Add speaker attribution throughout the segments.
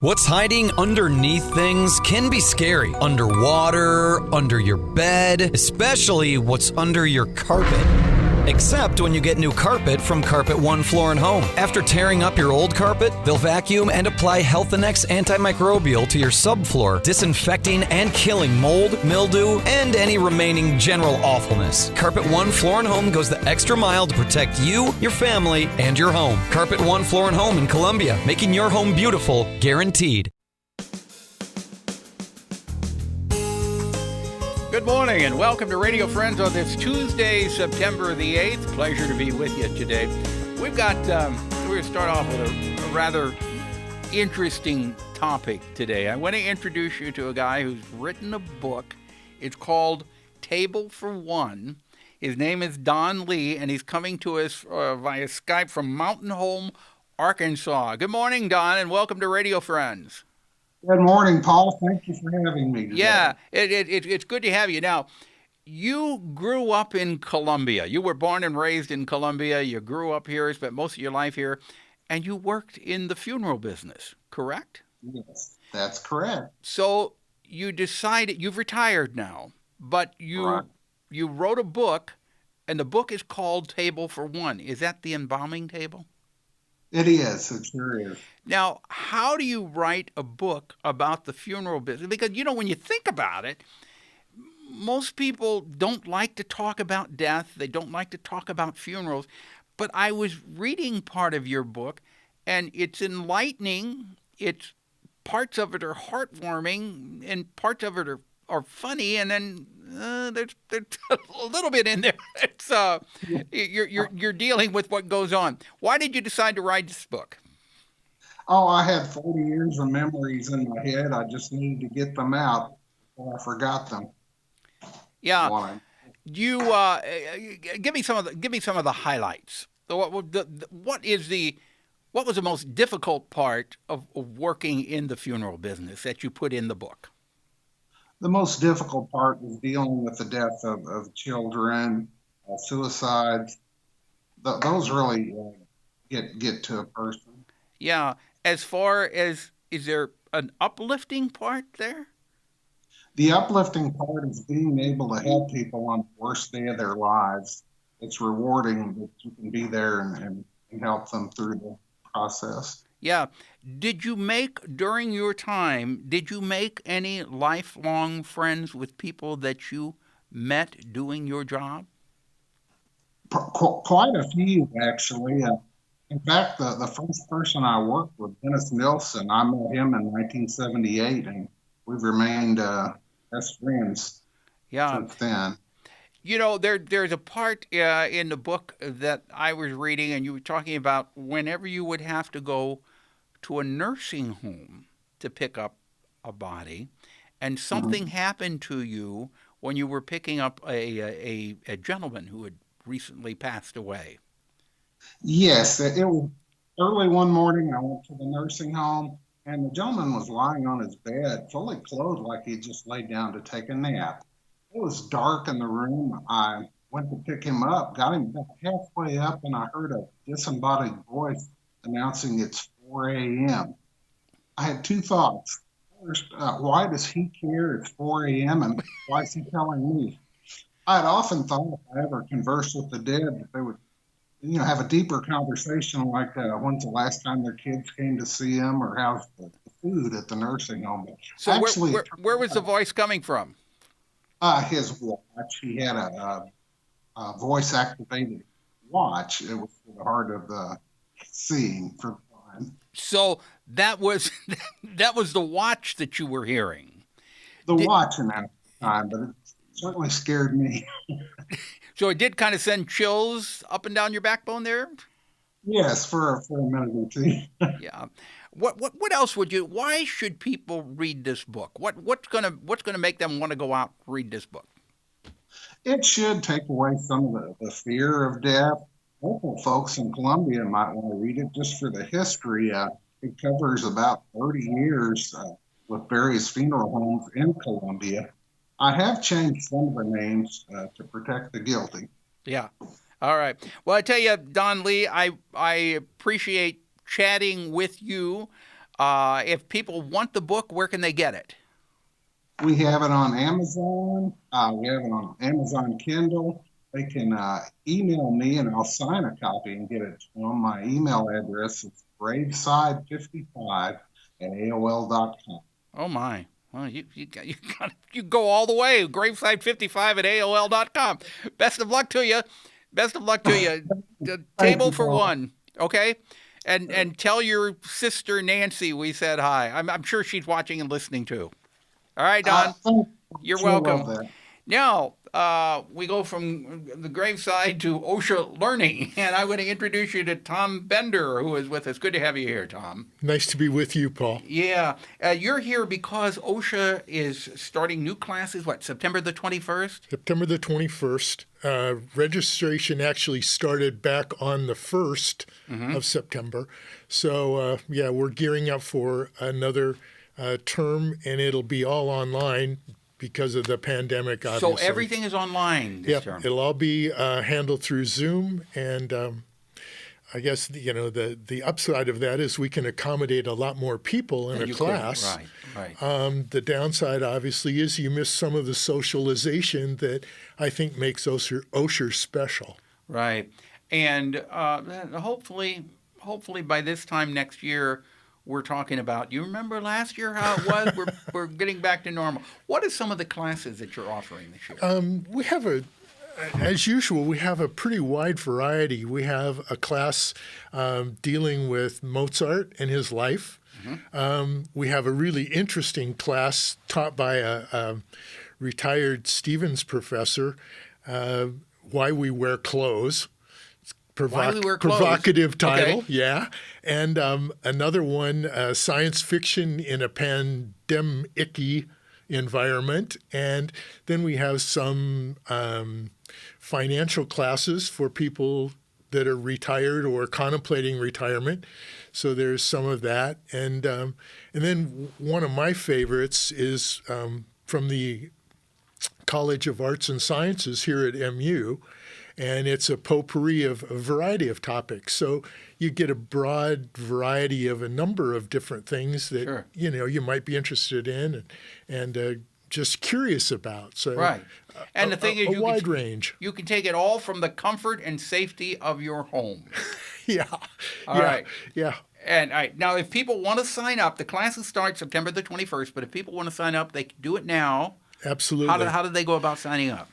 Speaker 1: What's hiding underneath things can be scary. Underwater, under your bed, especially what's under your carpet. Except when you get new carpet from Carpet One Floor and Home. After tearing up your old carpet, they'll vacuum and apply Health Annex antimicrobial to your subfloor, disinfecting and killing mold, mildew, and any remaining general awfulness. Carpet One Floor and Home goes the extra mile to protect you, your family, and your home. Carpet One Floor and Home in Columbia, making your home beautiful, guaranteed.
Speaker 2: Good morning and welcome to Radio Friends on this Tuesday, September the 8th. Pleasure to be with you today. We're going to start off with a rather interesting topic today. I want to introduce you to a guy who's written a book. It's called Table for One. His name is Don Lee, and he's coming to us via Skype from Mountain Home, Arkansas. Good morning, Don, and welcome to Radio Friends.
Speaker 3: Good morning, Paul. Thank you for having me today.
Speaker 2: Yeah, it's good to have you. Now, you grew up in Columbia. You were born and raised in Columbia. You grew up here, spent most of your life here, and you worked in the funeral business, correct?
Speaker 3: Yes, that's correct.
Speaker 2: So you decided, you've retired now, but you wrote a book, and the book is called Table for One. Is that the embalming table?
Speaker 3: It is. It sure is.
Speaker 2: Now, how do you write a book about the funeral business? Because, when you think about it, most people don't like to talk about death. They don't like to talk about funerals. But I was reading part of your book, and it's enlightening. Parts of it are heartwarming, and parts of it are funny, and then there's a little bit in there. It's you're dealing with what goes on. Why did you decide to write this book?
Speaker 3: Oh, I had 40 years of memories in my head. I just needed to get them out before I forgot them.
Speaker 2: Yeah. You give me some of the highlights. What was the most difficult part of working in the funeral business that you put in the book?
Speaker 3: The most difficult part was dealing with the death of children, suicides. Those really get to a person.
Speaker 2: Yeah. As far as, is there an uplifting part there?
Speaker 3: The uplifting part is being able to help people on the worst day of their lives. It's rewarding that you can be there and help them through the process.
Speaker 2: Yeah. During your time, did you make any lifelong friends with people that you met doing your job?
Speaker 3: Quite a few, actually. In fact, the first person I worked with, Dennis Nilsson, I met him in 1978, and we've remained best friends since then.
Speaker 2: There's a part in the book that I was reading, and you were talking about whenever you would have to go to a nursing home to pick up a body, and something happened to you when you were picking up a gentleman who had recently passed away.
Speaker 3: Yes, it was early one morning. I went to the nursing home, and the gentleman was lying on his bed, fully clothed like he just laid down to take a nap. It was dark in the room. I went to pick him up, got him about halfway up, and I heard a disembodied voice announcing it's 4 a.m. I had two thoughts. First, why does he care it's 4 a.m. and why is he telling me? I had often thought if I ever conversed with the dead that they would have a deeper conversation like when's the last time their kids came to see them or how's the food at the nursing home. But
Speaker 2: so actually, where was the voice coming from?
Speaker 3: His watch. He had a voice-activated watch. It was for the hard of seeing for the blind.
Speaker 2: So that was the watch that you were hearing.
Speaker 3: Watch in that time, but it certainly scared me.
Speaker 2: So it did kind of send chills up and down your backbone there?
Speaker 3: Yes, for a minute or two.
Speaker 2: Yeah. What else why should people read this book? What's gonna make them want to go out and read this book?
Speaker 3: It should take away some of the fear of death. Local folks in Columbia might want to read it just for the history. It covers about 30 years with various funeral homes in Columbia. I have changed some of the names to protect the guilty.
Speaker 2: Yeah. All right. Well, I tell you, Don Lee, I appreciate chatting with you. If people want the book, where can they get it?
Speaker 3: We have it on Amazon. We have it on Amazon Kindle. They can email me and I'll sign a copy and get it to them. My email address is graveside55@AOL.com.
Speaker 2: Oh my! Well, you go all the way. Graveside55@AOL.com. Best of luck to you. Best of luck to you. The table for one. Okay. And tell your sister Nancy we said hi. I'm sure she's watching and listening too. All right, Don. You're welcome. Now, we go from the graveside to OSHA Learning, and I'm going to introduce you to Tom Bender, who is with us. Good to have you here, Tom.
Speaker 4: Nice to be with you, Paul.
Speaker 2: Yeah. You're here because OSHA is starting new classes, September the 21st?
Speaker 4: September the 21st. Registration actually started back on the 1st of September. So, we're gearing up for another term, and it'll be all online because of the pandemic, obviously.
Speaker 2: So everything is online this term?
Speaker 4: It'll all be handled through Zoom, and I guess the upside of that is we can accommodate a lot more people in a class.
Speaker 2: Right.
Speaker 4: The downside, obviously, is you miss some of the socialization that I think makes Osher special.
Speaker 2: Right, and hopefully by this time next year, we're talking about, you remember last year how it was? We're getting back to normal. What are some of the classes that you're offering this year?
Speaker 4: We have as usual, we have a pretty wide variety. We have a class dealing with Mozart and his life. We have a really interesting class taught by a retired Stevens professor, Why We Wear Clothes. Provocative title, okay. Yeah. And another one, science fiction in a pandemic-y environment. And then we have some financial classes for people that are retired or contemplating retirement. So there's some of that. And then one of my favorites is from the College of Arts and Sciences here at MU. And it's a potpourri of a variety of topics. So you get a broad variety of a number of different things that, you might be interested in and just curious about. So
Speaker 2: right. And the thing is,
Speaker 4: a wide range.
Speaker 2: You can take it all from the comfort and safety of your home.
Speaker 4: Yeah.
Speaker 2: All right.
Speaker 4: Yeah.
Speaker 2: And now, if people want to sign up, the classes start September the 21st, but if people want to sign up, they can do it now.
Speaker 4: Absolutely.
Speaker 2: How do they go about signing up?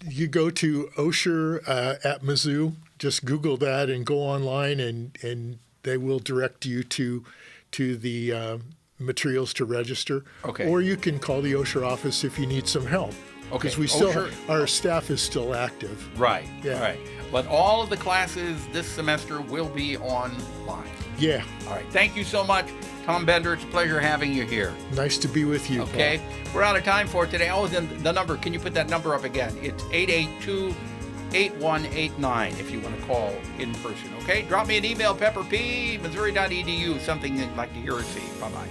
Speaker 4: You go to Osher at Mizzou. Just Google that and go online, and they will direct you to the materials to register.
Speaker 2: Okay.
Speaker 4: Or you can call the Osher office if you need some help.
Speaker 2: Okay.
Speaker 4: Because our staff is still active.
Speaker 2: Right.
Speaker 4: Yeah.
Speaker 2: Right. But all of the classes this semester will be online.
Speaker 4: Yeah.
Speaker 2: All right. Thank you so much, Tom Bender. It's a pleasure having you here.
Speaker 4: Nice to be with you.
Speaker 2: Okay.
Speaker 4: Paul.
Speaker 2: We're out of time for today. Oh, then the number. Can you put that number up again? It's 882-8189 if you want to call in person. Okay. Drop me an email, pepperp@missouri.edu. Something you'd like to hear or see. Bye-bye.